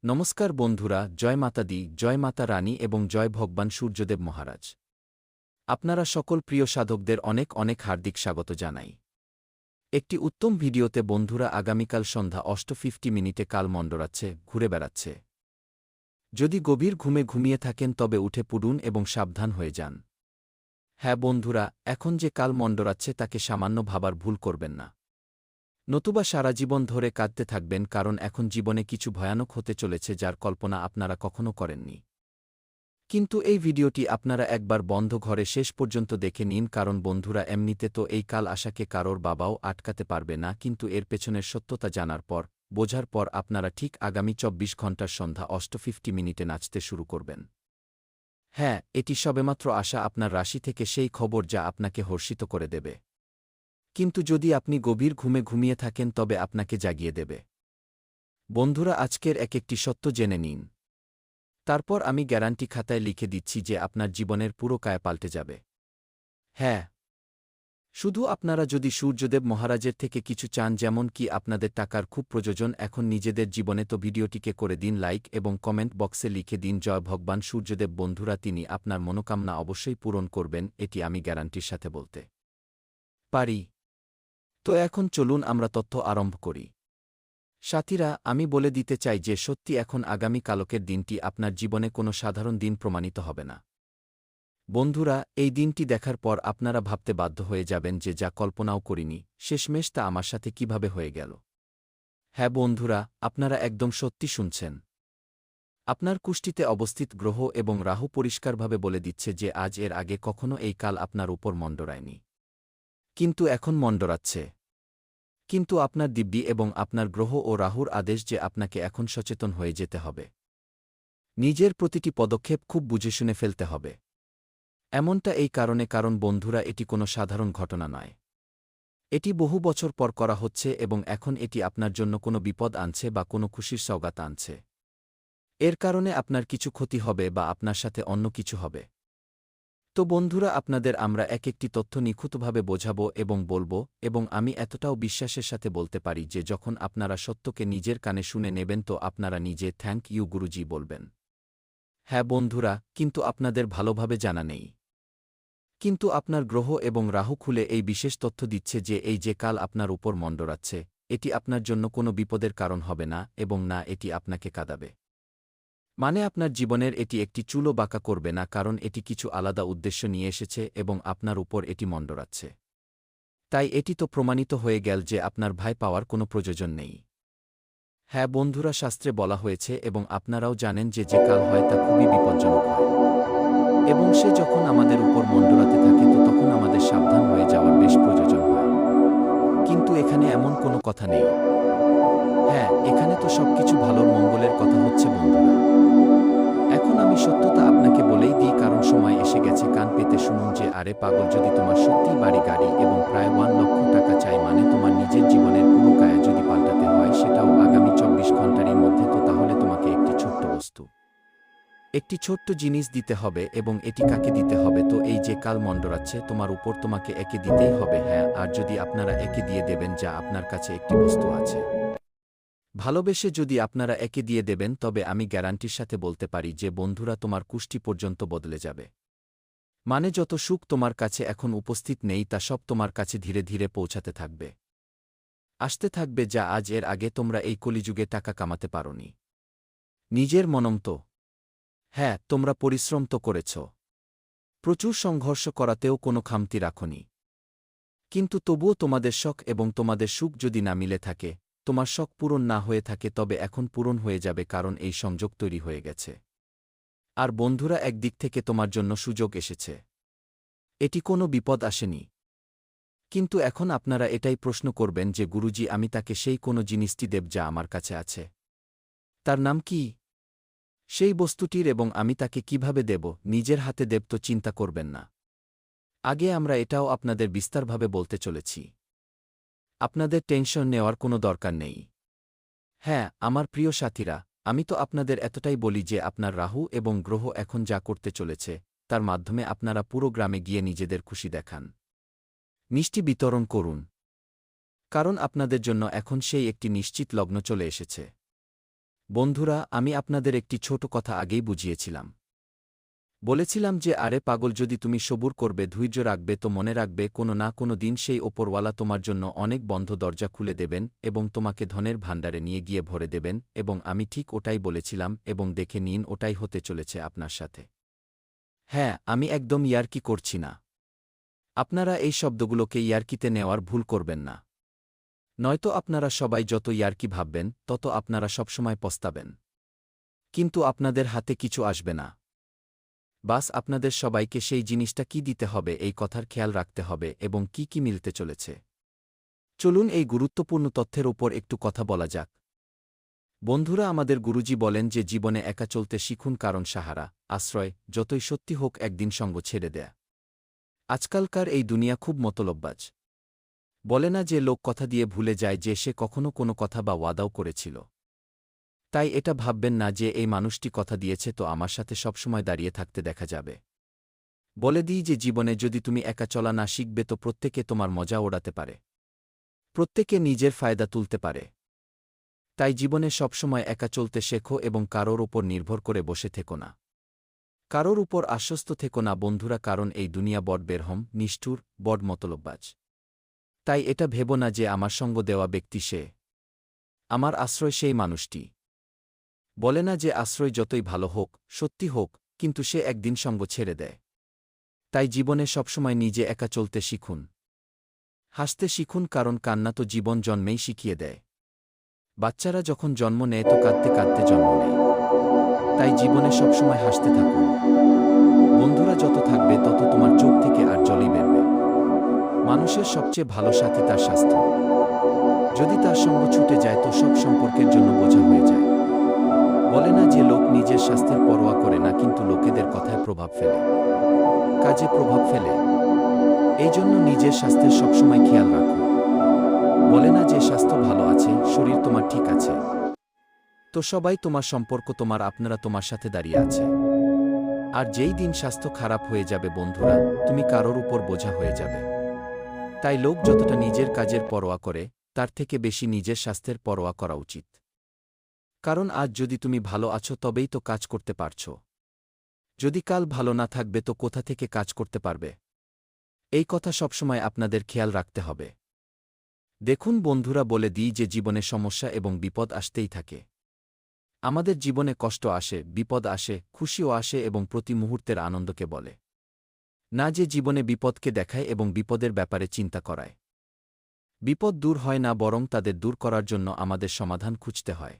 নমস্কার বন্ধুরা, জয় মাতা দি, জয় মাতা রানী এবং জয় ভগবান সূর্যদেব মহারাজ। আপনারা সকল প্রিয় সাধকদের অনেক অনেক হার্দিক স্বাগত জানাই। একটি উত্তম ভিডিওতে বন্ধুরা আগামীকাল সন্ধ্যা 8:50 কাল মণ্ডরাচ্ছে, ঘুরে বেড়াচ্ছে। যদি গভীর ঘুমে ঘুমিয়ে থাকেন তবে উঠে পড়ুন এবং সাবধান হয়ে যান। হ্যাঁ বন্ধুরা, এখন যে কাল মণ্ডরাচ্ছে তাকে সামান্য ভাবার ভুল করবেন না। নতুবা সারা জীবন ধরে কাঁদতে থাকবেন, কারণ এখন জীবনে কিছু ভয়ানক হতে চলেছে যার কল্পনা আপনারা কখনো করেননি। কিন্তু এই ভিডিওটি আপনারা একবার বন্ধ ঘরে শেষ পর্যন্ত দেখে নিন, কারণ বন্ধুরা এমনিতে তো এই কাল আশাকে কারোর বাবাও আটকাতে পারবে না, কিন্তু এর পেছনের সত্যতা জানার পর, বোঝার পর আপনারা ঠিক আগামী 24 ঘণ্টার সন্ধ্যা 8:50 নাচতে শুরু করবেন। হ্যাঁ, এটি সবেমাত্র আসা আপনার রাশি থেকে সেই খবর যা আপনাকে হর্ষিত করে দেবে। কিন্তু যদি আপনি গভীর ঘুমে ঘুমিয়ে থাকেন তবে আপনাকে জাগিয়ে দেবে। বন্ধুরা, আজকের এক একটি সত্য জেনে নিন। তারপর আমি গ্যারান্টি খাতায় লিখে দিচ্ছি যে আপনার জীবনের পুরো কায়া পাল্টে যাবে। হ্যাঁ, শুধু আপনারা যদি সূর্যদেব মহারাজের থেকে কিছু চান, যেমন কি আপনাদের টাকার খুব প্রয়োজন এখন নিজেদের জীবনে, তো ভিডিওটিকে করে দিন লাইক এবং কমেন্ট বক্সে লিখে দিন জয় ভগবান সূর্যদেব। বন্ধুরা, তিনি আপনার মনোকামনা অবশ্যই পূরণ করবেন, এটি আমি গ্যারান্টির সাথে বলতে পারি। তো এখন চলুন আমরা তথ্য আরম্ভ করি। সাথীরা, আমি বলে দিতে চাই যে সত্যি এখন আগামী কালকের দিনটি আপনার জীবনে কোনো সাধারণ দিন প্রমাণিত হবে না। বন্ধুরা, এই দিনটি দেখার পর আপনারা ভাবতে বাধ্য হয়ে যাবেন যে যা কল্পনাও করিনি, শেষমেশ তা আমার সাথে কিভাবে হয়ে গেল। হ্যাঁ বন্ধুরা, আপনারা একদম সত্যি শুনছেন। আপনার কুষ্টিতে অবস্থিত গ্রহ এবং রাহু পরিষ্কারভাবে বলে দিচ্ছে যে আজ এর আগে কখনো এই কাল আপনার উপর মণ্ডরায়নি, কিন্তু এখন মণ্ডরাচ্ছে। কিন্তু আপনার দিব্যি এবং আপনার গ্রহ ও রাহুর আদেশ যে আপনাকে এখন সচেতন হয়ে যেতে হবে। নিজের প্রতিটি পদক্ষেপ খুব বুঝে শুনে ফেলতে হবে। এমনটা এই কারণে, কারণ বন্ধুরা, এটি কোনো সাধারণ ঘটনা নয়। এটি বহু বছর পর করা হচ্ছে এবং এখন এটি আপনার জন্য কোনো বিপদ আনছে বা কোনো খুশির সওগাত আনছে। এর কারণে আপনার কিছু ক্ষতি হবে বা আপনার সাথে অন্য কিছু হবে। তো বন্ধুরা, আপনাদের আমরা এক একটি তথ্য নিখুঁতভাবে বোঝাবো এবং বলবো, এবং আমি এতটাও বিশ্বাসের সাথে বলতে পারি যে যখন আপনারা সত্যকে নিজের কানে শুনে নেবেন তো আপনারা নিজে থ্যাংক ইউ গুরুজি বলবেন। হ্যাঁ বন্ধুরা, কিন্তু আপনাদের ভালোভাবে জানা নেই। কিন্তু আপনার গ্রহ এবং রাহু খুলে এই বিশেষ তথ্য দিচ্ছে যে এই যে কাল আপনার উপর মণ্ডরাচ্ছে, এটি আপনার জন্য কোনো বিপদের কারণ হবে না এবং না এটি আপনাকে কাঁদাবে। মানে আপনার জীবনের এটি একটি চুলও বাঁকা করবে না, কারণ এটি কিছু আলাদা উদ্দেশ্য নিয়ে এসেছে এবং আপনার উপর এটি মণ্ডরাচ্ছে। তাই এটি তো প্রমাণিত হয়ে গেল যে আপনার ভয় পাওয়ার কোনো প্রয়োজন নেই। হ্যাঁ বন্ধুরা, শাস্ত্রে বলা হয়েছে এবং আপনারাও জানেন যে যে কাল হয় তা খুবই বিপজ্জনক হয়, এবং সে যখন আমাদের উপর মণ্ডরাতে থাকে তো তখন আমাদের সাবধান হয়ে যাওয়ার বেশ প্রয়োজন হয়। কিন্তু এখানে এমন কোনো কথা নেই। হ্যাঁ, এখানে তো সবকিছু ভালোর মঙ্গলের কথা হচ্ছে বন্ধুরা। এখন আমি সত্যতা আপনাকে বলেই দিই, কারণ সময় এসে গেছে কান পেতে শুনুন যে আরে পাগল, যদি তোমার সত্যিই বাড়ি গাড়ি এবং প্রায় 1 লক্ষ টাকা চাই, মানে তোমার নিজের জীবনের পুরো কায়া যদি পাল্টাতে হয় সেটাও আগামী 24 ঘণ্টারই মধ্যে, তো তাহলে তোমাকে একটি ছোট্ট বস্তু, একটি ছোট্ট জিনিস দিতে হবে। এবং এটি কাকে দিতে হবে? তো এই যে কাল মণ্ডরাচ্ছে তোমার উপর, তোমাকে একে দিতেই হবে। হ্যাঁ, আর যদি আপনারা একে দিয়ে দেবেন যা আপনার কাছে একটি বস্তু আছে, ভালোবেসে যদি আপনারা একে দিয়ে দেবেন, তবে আমি গ্যারান্টির সাথে বলতে পারি যে বন্ধুরা, তোমার কুষ্টি পর্যন্ত বদলে যাবে। মানে যত সুখ তোমার কাছে এখন উপস্থিত নেই তা সব তোমার কাছে ধীরে ধীরে পৌঁছাতে থাকবে, আসতে থাকবে, যা আজ এর আগে তোমরা এই কলিযুগে টাকা কামাতে পারোনি। নিজের মনমতো। হ্যাঁ, তোমরা পরিশ্রম তো করেছ, প্রচুর সংঘর্ষ করাতেও কোনো খামতি রাখনি, কিন্তু তবুও তোমাদের শখ এবং তোমাদের সুখ যদি না মিলে থাকে, তোমার শখ পূরণ না হয়ে থাকে, তবে এখন পূরণ হয়ে যাবে, কারণ এই সংযোগ তৈরি হয়ে গেছে। আর বন্ধুরা, একদিক থেকে তোমার জন্য সুযোগ এসেছে, এটি কোনো বিপদ আসেনি। কিন্তু এখন আপনারা এটাই প্রশ্ন করবেন যে গুরুজি, আমি তাকে সেই কোনো জিনিসটি দেব যা আমার কাছে আছে, তার নাম কি সেই বস্তুটির, এবং আমি তাকে কিভাবে দেব? নিজের হাতে দেব তো চিন্তা করবেন না। আগে আমরা এটাও আপনাদের বিস্তারভাবে বলতে চলেছি। আপনাদের টেনশন নেওয়ার কোনো দরকার নেই। হ্যাঁ আমার প্রিয় সাথীরা, আমি তো আপনাদের এতটাই বলি যে আপনার রাহু এবং গ্রহ এখন যা করতে চলেছে তার মাধ্যমে আপনারা পুরো গ্রামে গিয়ে নিজেদের খুশি দেখান, মিষ্টি বিতরণ করুন, কারণ আপনাদের জন্য এখন সেই একটি নিশ্চিত লগ্ন চলে এসেছে। বন্ধুরা, আমি আপনাদের একটি ছোট কথা আগেই বুঝিয়েছিলাম। বলেছিলাম যে আরে পাগল, যদি তুমি সবুর করবে, ধৈর্য রাখবে, তো মনে রাখবে কোনো না কোনো দিন সেই ওপরওয়ালা তোমার জন্য অনেক বন্ধ দরজা খুলে দেবেন এবং তোমাকে ধনের ভাণ্ডারে নিয়ে গিয়ে ভরে দেবেন। এবং আমি ঠিক ওটাই বলেছিলাম, এবং দেখে নিন ওটাই হতে চলেছে আপনার সাথে। হ্যাঁ, আমি একদম ইয়ার্কি করছি না। আপনারা এই শব্দগুলোকে ইয়ার্কিতে নেওয়ার ভুল করবেন না। নয়তো আপনারা সবাই যত ইয়ার্কি ভাববেন তত আপনারা সবসময় পস্তাবেন। কিন্তু আপনাদের হাতে কিছু আসবে না। বাস আপনাদের সবাইকে সেই জিনিসটা কি দিতে হবে এই কথার খেয়াল রাখতে হবে এবং কি কি মিলতে চলেছে। চলুন এই গুরুত্বপূর্ণ তথ্যের ওপর একটু কথা বলা যাক। বন্ধুরা, আমাদের গুরুজি বলেন যে জীবনে একা চলতে শিখুন, কারণ সাহারা, আশ্রয় যতই সত্যি হোক একদিন সঙ্গ ছেড়ে দেয়া। আজকালকার এই দুনিয়া খুব মতলববাজ। বলে না যে লোক কথা দিয়ে ভুলে যায় যে সে কখনো কোনো কথা বা ওয়াদাও করেছিল। তাই এটা ভাববেন না যে এই মানুষটি কথা দিয়েছে তো আমার সাথে সবসময় দাঁড়িয়ে থাকতে দেখা যাবে। বলে দিই যে জীবনে যদি তুমি একা চলা না শিখবে তো প্রত্যেকে তোমার মজা ওড়াতে পারে, প্রত্যেকে নিজের ফায়দা তুলতে পারে। তাই জীবনে সবসময় একা চলতে শেখো এবং কারোর ওপর নির্ভর করে বসে থেকো না। কারোর উপর আশ্বস্ত থেকো না বন্ধুরা, কারণ এই দুনিয়া বড় বেরহম, নিষ্ঠুর, বড় মতলববাজ। তাই এটা ভেবো না যে আমার সঙ্গ দেওয়া ব্যক্তি সে, আমার আশ্রয় সেই মানুষটি। বলে না যে আশ্রয় যতই ভালো হোক, সত্যি হোক, কিন্তু সে একদিন সঙ্গ ছেড়ে দেয়। তাই জীবনে সবসময় নিজে একা চলতে শিখুন। হাসতে শিখুন, কারণ কান্না তো জীবন জন্মেই শিখিয়ে দেয়। বাচ্চারা যখন জন্ম নেয় তো কাঁদতে কাঁদতে জন্ম নেয়। তাই জীবনে সবসময় হাসতে থাকুন। বন্ধুরা, যত থাকবে তত তোমার চোখ থেকে আর জলই বেরবে। মানুষের সবচেয়ে ভালো সাথী তার স্বাস্থ্য। যদি তার সঙ্গ ছুটে যায় তো সব সম্পর্কের জন্য বোঝা হয়ে যায়। বলে না যে লোক নিজের স্বাস্থ্যের পরোয়া করে না, কিন্তু লোকেদের কথায় প্রভাব ফেলে, কাজে প্রভাব ফেলে। এই জন্য নিজের স্বাস্থ্যের সবসময় খেয়াল রাখো। বলে না যে স্বাস্থ্য ভালো আছে, শরীর তোমার ঠিক আছে, তো সবাই তোমার সম্পর্ক তোমার আপনারা তোমার সাথে দাঁড়িয়ে আছে। আর যেই দিন স্বাস্থ্য খারাপ হয়ে যাবে বন্ধুরা, তুমি কারোর উপর বোঝা হয়ে যাবে। তাই লোক যতটা নিজের কাজের পরোয়া করে তার থেকে বেশি নিজের স্বাস্থ্যের পরোয়া করা উচিত। কারণ আজ যদি তুমি ভালো আছো তবেই তো কাজ করতে পারছ। যদি কাল ভালো না থাকবে তো কোথা থেকে কাজ করতে পারবে? এই কথা সবসময় আপনাদের খেয়াল রাখতে হবে। দেখুন বন্ধুরা, বলে দিই যে জীবনে সমস্যা এবং বিপদ আসতেই থাকে। আমাদের জীবনে কষ্ট আসে, বিপদ আসে, খুশিও আসে এবং প্রতি মুহূর্তের আনন্দকে বলে না যে জীবনে বিপদকে দেখায় এবং বিপদের ব্যাপারে চিন্তা করায়। বিপদ দূর হয় না, বরং তাদের দূর করার জন্য আমাদের সমাধান খুঁজতে হয়।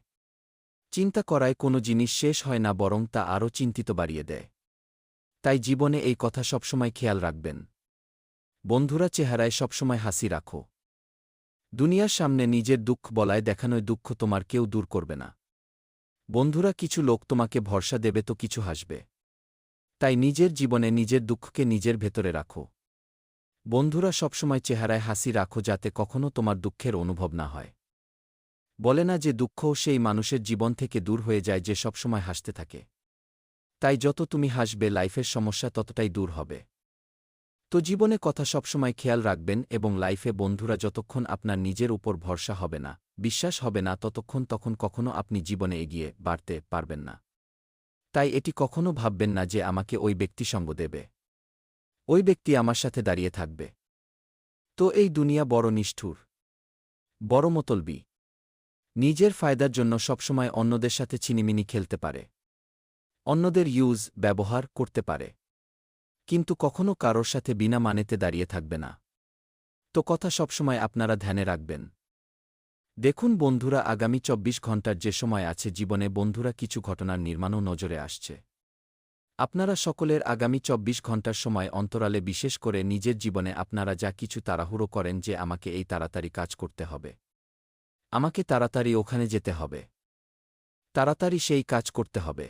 চিন্তা করায় কোনো জিনিস শেষ হয় না, বরং তা আরও চিন্তিত বাড়িয়ে দেয়। তাই জীবনে এই কথা সবসময় খেয়াল রাখবেন। বন্ধুরা, চেহারায় সবসময় হাসি রাখো। দুনিয়ার সামনে নিজের দুঃখ বলায় দেখানোয় দুঃখ তোমার কেউ দূর করবে না। বন্ধুরা, কিছু লোক তোমাকে ভরসা দেবে তো কিছু হাসবে। তাই নিজের জীবনে নিজের দুঃখকে নিজের ভেতরে রাখো। বন্ধুরা, সবসময় চেহারায় হাসি রাখো যাতে কখনো তোমার দুঃখের অনুভব না হয়। বলে না যে দুঃখও সেই মানুষের জীবন থেকে দূর হয়ে যায় যে সবসময় হাসতে থাকে। তাই যত তুমি হাসবে লাইফের সমস্যা ততটাই দূর হবে। তো জীবনে কথা সবসময় খেয়াল রাখবেন এবং লাইফে বন্ধুরা যতক্ষণ আপনার নিজের উপর ভরসা হবে না, বিশ্বাস হবে না, তখন কখনো আপনি জীবনে এগিয়ে বাড়তে পারবেন না। তাই এটি কখনো ভাববেন না যে আমাকে ওই ব্যক্তি সঙ্গ দেবে, ওই ব্যক্তি আমার সাথে দাঁড়িয়ে থাকবে। তো এই দুনিয়া বড় নিষ্ঠুর, বড় মতলবি। নিজের ফায়দার জন্য সবসময় অন্যদের সাথে ছিনিমিনি খেলতে পারে, অন্যদের ব্যবহার করতে পারে, কিন্তু কখনো কারোর সাথে বিনা মানেতে দাঁড়িয়ে থাকবে না। তো কথা সবসময় আপনারা ধ্যানে রাখবেন। দেখুন বন্ধুরা, আগামী ২৪ ঘণ্টার যে সময় আছে জীবনে বন্ধুরা কিছু ঘটনার নির্মাণও নজরে আসছে। আপনারা সকলের আগামী ২৪ ঘণ্টার সময় অন্তরালে বিশেষ করে নিজের জীবনে আপনারা যা কিছু তাড়াহুড়ো করেন যে আমাকে এই তাড়াতাড়ি কাজ করতে হবে, আমাকে তাড়াতাড়ি ওখানে যেতে হবে, তাড়াতাড়ি সেই কাজ করতে হবে,